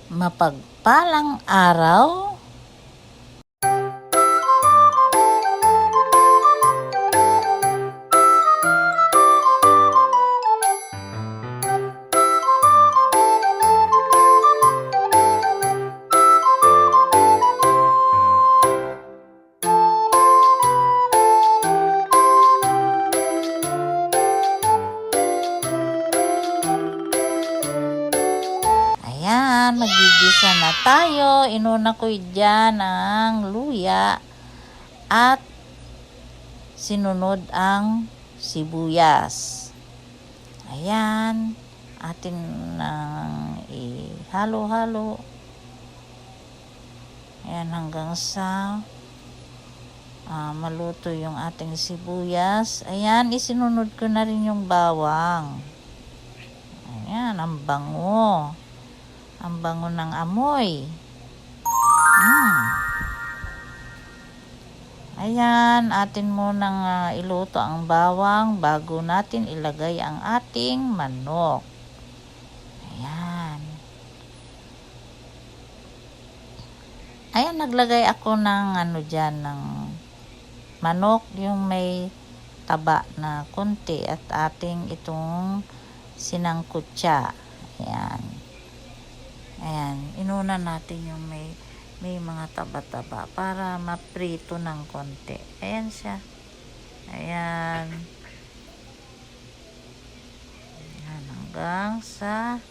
Mapagpalang araw. Ayan, magigisa na tayo. Inuna ko dyan ang luya at sinunod ang sibuyas. Ayan, atin nang ihalo-halo. Ayan, hanggang sa maluto yung ating sibuyas. Ayan, isinunod ko na rin yung bawang. Ayan, ang bango. Ang bango ng amoy. Ayan, atin munang iluto ang bawang bago natin ilagay ang ating manok. Ayan. Ayan, naglagay ako ng dyan, ng manok, yung may taba na konti at ating itong sinangkutsa. Ayan. Ayan, inuna natin yung may mga taba-taba para maprito ng konti. Ayan siya. Ayan. Ayan, hanggang sa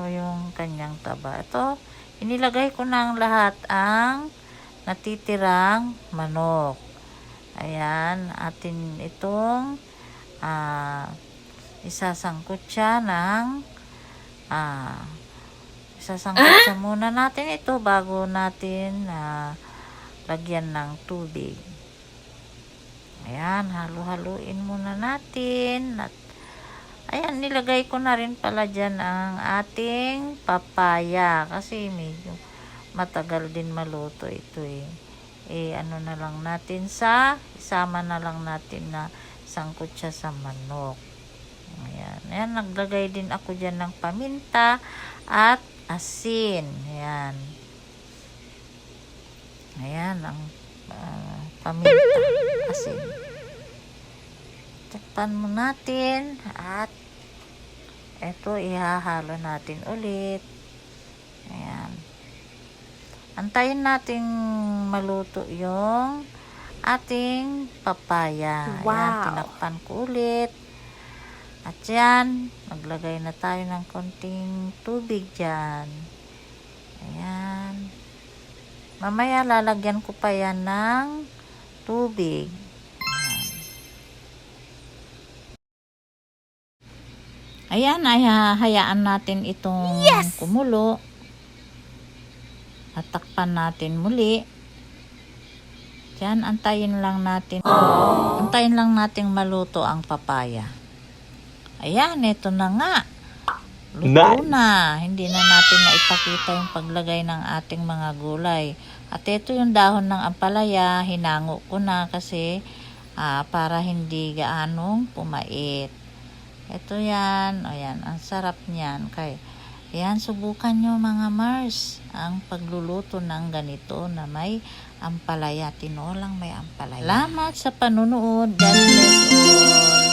yung kanyang taba. Ito, inilagay ko na ang lahat ang natitirang manok. Ayan, atin itong isasangkot siya muna natin ito bago natin lagyan ng tubig. Ayan, halu-haluin muna natin. At ayan, nilagay ko na rin pala dyan ang ating papaya kasi medyo matagal din maluto ito ano na lang natin isama na lang natin na sangkot siya sa manok. Ayan. Ayan, naglagay din ako dyan ng paminta at asin. Ayan. Ayan, ang paminta, asin. Takpan mo natin at eto, ihahalo natin ulit. Ayan. Antayin natin maluto yung ating papaya. Wow. Ayan, tinakpan ko ulit. At yan, maglagay na tayo ng konting tubig dyan. Ayan. Mamaya lalagyan ko pa yan ng tubig. Ayan, ay hayaan natin itong kumulo. At takpan natin muli. Diyan, antayin lang natin maluto ang papaya. Ayan, ito na nga. Luto na. Hindi na natin naipakita yung paglagay ng ating mga gulay. At ito yung dahon ng ampalaya. Hinango ko na kasi para hindi gaanong pumait. Ito yan. Ayan, ang sarap niyan. Ayan, subukan nyo mga Mars ang pagluluto ng ganito na may ampalaya. Tinolang may ampalaya. Salamat sa panunood. God bless all.